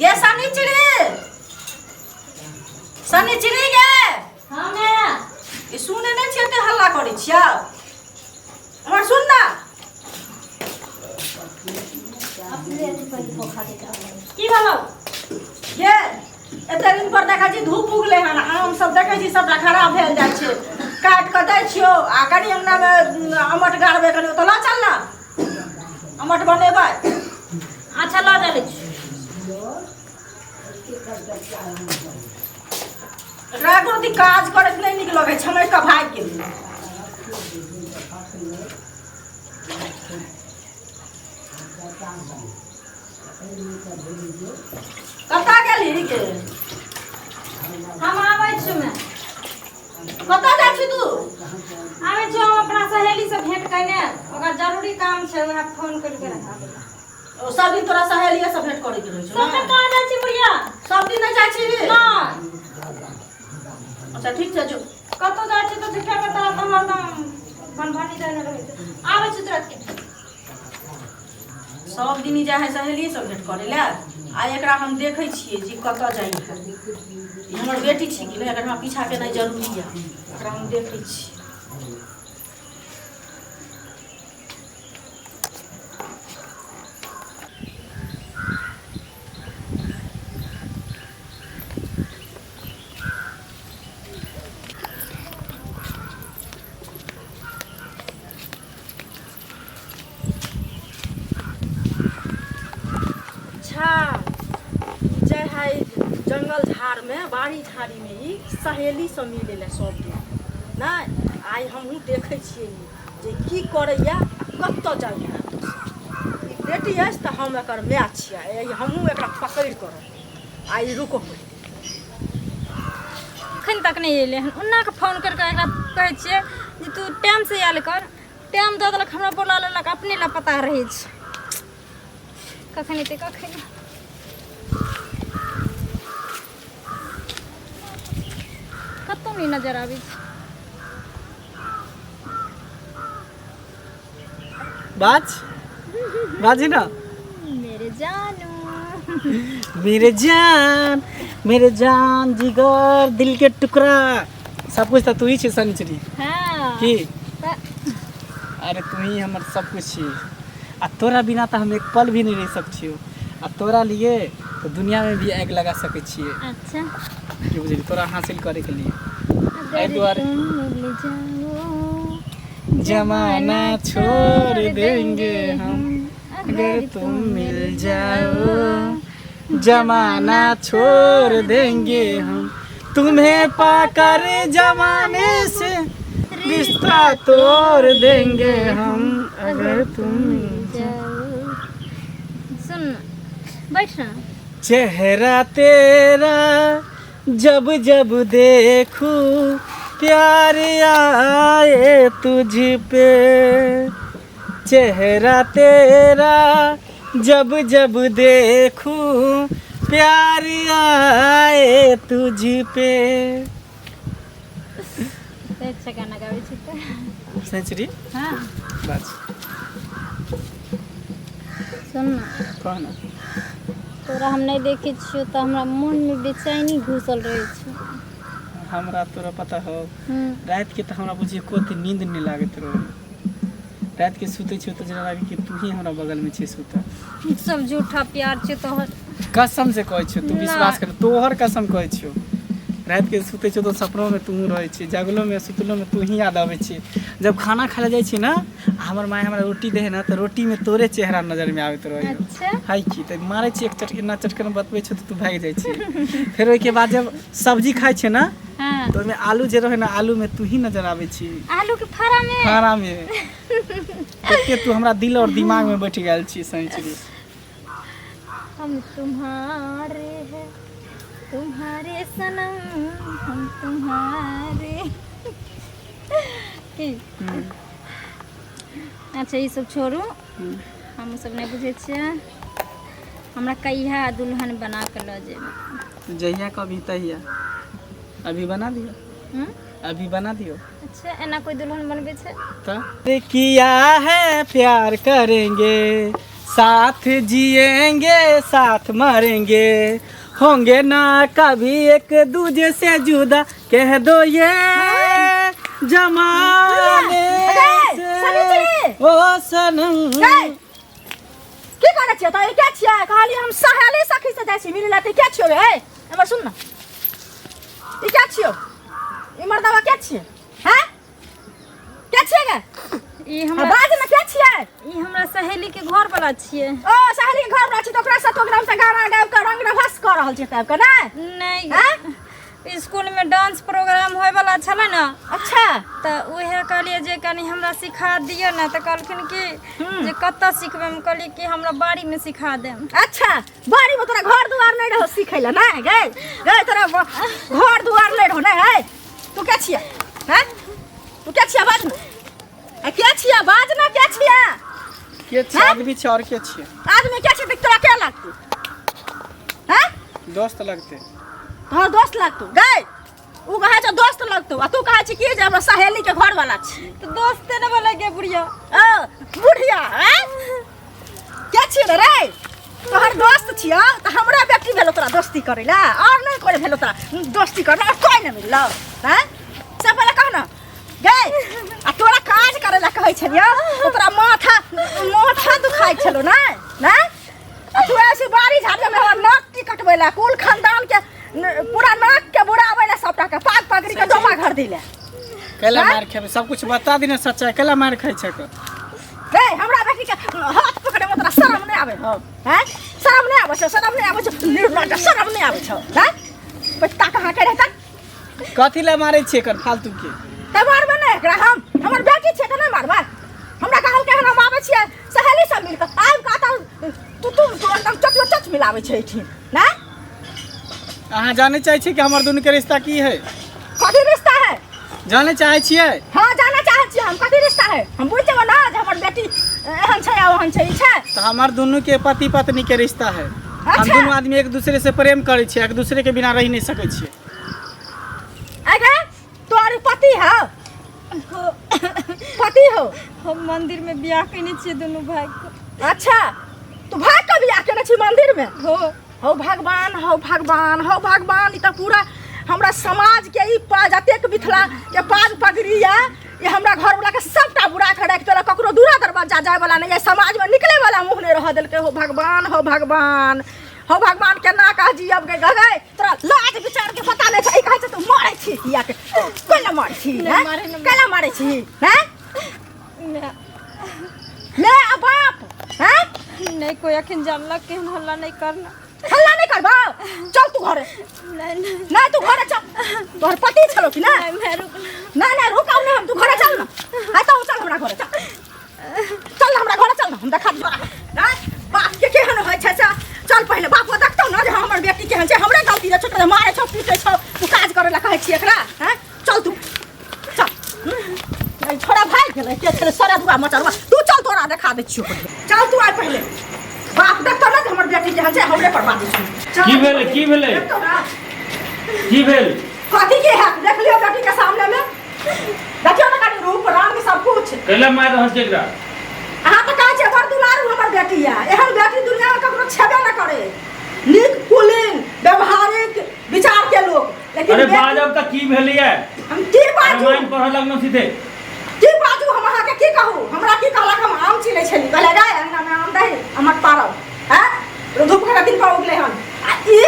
गे सनिचरी गे। हाँ मैं ई सुने नहीं छियै ते हल्ला करै छियै। हमर सुन ना। अपने पर धोखा देता है की बोलो गे एते दिन पर देखै छी धूप उगले हन आम सब देखै छी सबटा खराब भेल जाइ छै। काट के दै छियो आ कनी अंगना में अमट गाड़बे कनी तो ला चल ना अमट बनेबै। अच्छा ला डाले एकरा कोनो काज करे नहीं नीक लगे छै हमरा भाग गेल। कता गेली गे? हम आबै छी मैं कता जाइ छी तू? आबै छी हम अपना सहेली से भेंट करने ओकरा जरूरी काम छै वह फोन करके रखा देला। ओ सब दिन तोरा सहेलिया से भेंट करे के रहै छै सब दिन कहाँ जाइ छी बुढ़िया सब दिन नहीं जाइ छी ना अच्छा ठीक छै जो कतो जाइ छी तो दिखा के तोरा तो हरदम बनभानी देने रहै छै। आबै छी तुरंत के सब दिन जाइ है सहेली से भेंट करे ले। आ एकरा हम देखै छियै जे कतऽ जाइ है। ई हमर बेटी छी कि नहीं एकरा हमरा पीछा केनाइ जरूरी है। एकरा हम देखै छी। जय है जंगल झाड़ में बाड़ी झाड़ी में ही सहेली सब मिले ले सब दिन नहीं आई हमहूँ देखे छियै जे की करैया कतऽ जाइया। बेटी अछि तऽ हम एकर माय छियै हमहूँ एकरा पकड़ि कर आई रुको। अखन तक नहीं एले हन उन्ना के फोन करके एकरा कहै छियै जे तू टाइम से आयल कर टाइम दऽ देलक हमरा बोला लेलक अपने ला पता रहै छै कखन एतै कखन कतौ नहीं नजर आबै छै। बाजी ना मेरे जानू मेरे जान जिगर दिल के टुकड़ा सब कुछ तो तू ही छे सनिचरी हाँ की अरे तू ही हमर सब कुछ छी। आ तोरा बिना तो हम एक पल भी नहीं रह सकछियो। आ तोरा लिए तो दुनिया में भी आग लगा सके छिए। अच्छा की बुझली तोरा हासिल करे के लिए अगर द्वारे तुम मिल जाओ जमाना छोड़ देंगे हम अगर तुम मिल जाओ जमाना छोड़ देंगे हम तुम्हें पाकर जमाने से रिश्ता तोड़ देंगे हम अगर तुम मिल जाओ। सुन बैठ ना चेहरा तेरा जब जब देखूं प्यार आए तुझ पे चेहरा तेरा जब जब देखूं प्यार आए तुझ पे। अच्छा गाना गाबै छी त सेंचुरी हाँ बस सुन ना कह ना तोरा हम नहीं देखे छियो तो हमरा मन में बेचैनी घुसल रहे छै। हमरा तोरा पता हो हम्म रात के तो हमरा बुझिए कोई नींद नहीं लागत रहो। रात के सुते छियो तो जना लागे कि तू ही हमरा बगल में छे सुता। सब झूठा प्यार छै तोहर कसम से कहै छियो तू ना। विश्वास कर तोहर कसम कहै छियो। रात के सुते छियो तो सपनों में तू रहे छी जागलो में सुतलो में तू ही याद आवे छी। जब खाना खाए जाए छी ना हमर माय हमरा रोटी दे है ना तो रोटी में तोरे चेहरा नजर में आवत रहे अच्छा हाय की त मारे छी एक चटकना चटकन बतबै छ तो तू भाग जाय छी। फिर ओइ के बाद जब सब्जी खाए छे ना हाँ तो में आलू जे रहे ना आलू में तू ही नजर आवे छी आलू के फरा में खाना में ओके तू हमरा दिल और दिमाग में बैठ गेल छी सही। हम तुम्हारे हैं तुम्हारे सनम हम तुम्हारे की अच्छा ये सब छोड़ू हम सब नहीं बुझे छियै हमरा कहिया दुल्हन बना के ल जेबै जहिया कभी तहिया अभी बना दियो हम्म? अभी बना दियो। छे एना कोई दुल्हन बनबे छे तो किया है प्यार करेंगे साथ जिएंगे साथ मरेंगे होंगे ना कभी एक दूजे से जुदा कह दो ये जमाने से ओ सनम की करे छियै त के छियै कहली हम सहेली सखी से जाइ छी मिले ला त के छियै रे एमर सुन न ई के छियै ई मर्दवा के छियै हैं के छियै गे ई हमरा बाज न के छियै ई हमरा सहेली के घर वाला छियै ओ सहेली के घर वाला छी त ओकरा से तो ग्राम से गाना गाब के रंग रभस कर रहल छी तब के नै नहीं हैं स्कूल में डांस प्रोग्राम होय वाला छले ना अच्छा त उहे कहलिए जे कनी हमरा सिखा दियो ना त कहलखिन कि जे कत्ता सिखबे हम कहली कि हमरा बाड़ी में सिखा देम अच्छा बाड़ी में तोरा घर दुआर नहीं रहो सिखै ला नै गे गे तोरा घर दुआर नहीं रहो नै है तू के छियै हैं तू के छियै बाज न के छियै बाज न के छियै के छियै आदमी छै और के छियै आदमी के छियै तोरा के लगतौ हैं दोस्त लगते तोहर दोस्त लगतौ गे उ कहे छ दोस्त लगतौ आ तू कहे छी कि जे हमरा सहेली के घर वाला छी तो दोस्ते न बोले के बुढ़िया बुढ़िया हैं के छियै रे तोहर दोस्त छियै त हमरा बेटी भेलो तोरा दोस्ती करै ला और नहीं कोई भेलो तोरा दोस्ती करना कोई नहीं मिललो हैं से पहले कह न गे आ तोरा काज करे ला कहै छलियो तो तोरा माथा दुखाइ छलो ना ना आ तू ऐसी बारी झाड़े में हमर नाक की कटबै ला कुल खानदान के पूरा नाक के बुड़ाबै ला सबटा के पाग पगड़ी के जमा घर दिले कैला मार खेबे सब कुछ बता दी ना सच्चाई कैला मार खाइ छै क रे हमरा बेटी के हाथ पकड़े में तोरा शरम नहीं आवे हो हैं शरम नहीं आवे छ निर्लज्ज शरम नहीं आवे छ हैं पत्ता कहां के रहता कथी ला मारै छियै कर फालतू के त मारबे नहीं एकरा हम हमर बेटी छै त नहीं मारबा हमरा कहल के हम आवे छियै सहेली सब मिल के आब का तू एकदम चच मिलावे छै ठीक ना अहाँ जाने चाहै छियै कि हमर दुनू के रिश्ता की है कथी रिश्ता है जाने चाहै छियै हां जाना चाहै छियै हम कथी रिश्ता है हम बुझ जेबो ना जे हमर बेटी एहन छै आ ओहन छै ई छै तो हमर दुनू के पति पत्नी के रिश्ता है हम अच्छा। दोनों आदमी एक दूसरे से प्रेम करै छियै एक दूसरे के बिना रह नहीं सकै छियै आगे तोर पति है पति हो हम मंदिर में बियाह कइने छियै दोनों भाई को अच्छा तू भाग के बियाह केने छी मंदिर में हो हो भगवान हो भगवान हो भगवान ई त पूरा हमरा समाज के ई जतेक मिथिला के पाग पगड़ी या ये हमरा घर वाला के सबटा बुरा के राख देलक ककरो दूरा दरवाजा जाय वाला नहीं है समाज में निकले वाला मुंह नहीं रह देलके हो भगवान हो भगवान हो भगवान के ना कह जियब के गगै तोरा लाज विचार के पता नहीं छै कहै छै तू मारै छी किया के कोला मारै छी हैं केला मारै छी हैं ले आ बाप हैं नहीं कोई अखन जानलक कि हम हल्ला नहीं करना हल्ला नहीं करबा चल तू घरे नहीं नहीं तू घरे चल तोहर पति छलो कि ना मैं रुक नहीं रुकाऊ नहीं हम तू घरे चल ना हां तो चल हमरा घरे चल हमरा घरे चल ना हम देखा दियो ना बाप के केहन होय छै चल पहले बाप को देखतौ ना जे हमर बेटी केहन छै हमरे गलती रे छोटरे मारे छ पीटे छ तू काज करे ला कहै छी एकरा हैं चल तू चल छोरा भाई गेलै के छले सारा दुआ मचरवा तू चल तोरा देखा दे छियो चल तू आइ पहले बाप देखतौ ना जे हमर बेटी केहन छै हमरे पर बात छै की भेलै की भेल कथी के है देख लियो बेटी के सामने में देखियो ना कनी रूप रंग सब कुछ कैला मार रहल छै एकरा अहाँ तो कहै छै बड़ दुलारू हमर बेटी है एहन बेटी दुनिया में ककरो छेबे न करे नीक कुलीन व्यवहारिक विचार के लोग लेकिन अरे बाजब त की भेलिए हम की बाजू रामायण पढ़ लगनो सीधे की बाजू हम अहाँ के की कहू हमरा की कहलक हम आम छीलै छली कहले गाय अंगना में आम दही हमर पारब हैं धूप के दिन पर उगले हन आ ई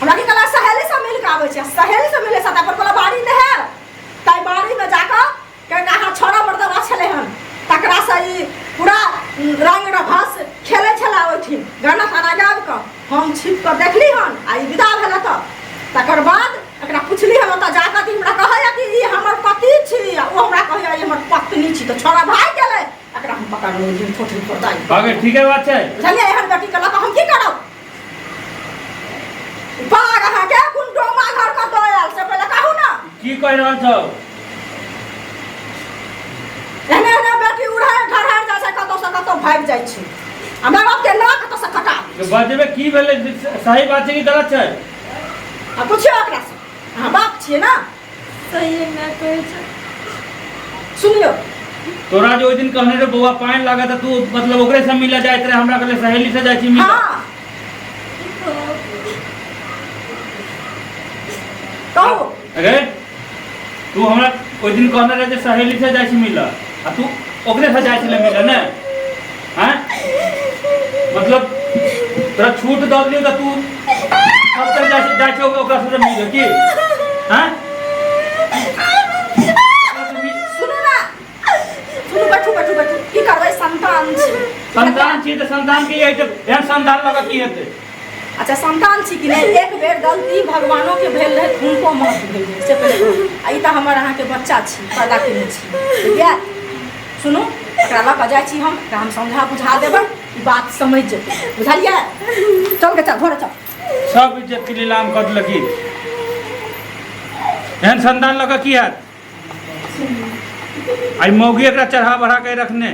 हमरा की कहला सहेली सब मिल के आबै छै सहेली सब मिले साथ पर कोला बाड़ी ने है ताई बाड़ी में जाकर के कहा छोरा मर्दवा छले हन तकरा से ई पूरा रंग रभस खेले छला ओठिन गाना ताना गाब के हम छिप के देखली हन आ ई विदा भेल त तकर बाद एकरा पुछली हम त जाकर कि हमरा कहया कि ई हमर पति छी आ ओ हमरा कहया ई हमर पत्नी छी त छोरा भाग गेलै एकरा हम पकड़ लेली छोटरी पड़ताई भागे ठीक है बात छै बुझलिए एहन बेटी के लक हम की करब बाग अहाँ के कुन डोमा घर का दोयल से पहले कहू ना की कह रहल छौ एहने एहने बेटी उड़ै घरहर जा से कतौ भाग जाइ छै हमरा बाप के नाक कतौ से कटा बजबे की भेलै सही बात छै कि गलत छै आ पूछियो एकरा से अहाँ बाप छियै ना सही है मैं कहै छै सुनियो तोरा जो ओइ दिन कहने रे बौआ पानी लागा था तू मतलब ओकरे से मिले जाइत रहे हमरा कहले सहेली से जाइ छी मिले हाँ कहो अरे तू हमरा ओइ दिन कहने रहे जे सहेली से जाइ छी मिले आ तू ओकरे से जाइ छले मिले ने हैं मतलब तोरा छूट दऽ दियौ त तू सब तक जाइ छी ओकरा से मिले की हैं सुनो ना सुनो बैठू बैठू बैठू की करबै संतान छी संतान छी त संतान के एहन संतान लगा की हेतै अच्छा संतान छी कि नहीं एक बेर गलती भगवानों के भेल रहे हुनको माफ भेल रहे से पहले आ ई त हमर अहाँ के बच्चा छी पैदा केने छी ठीक है सुनो एकरा लऽ कऽ जाइ छी हम एकरा हम समझा बुझा देबै ई बात समझ जेतै बुझलियै चल के चल घरे चल सब इज्जत के नीलाम कर लगी एहन संतान लगा की हैत आई मौगी एकरा चढ़ा बढ़ा के रखने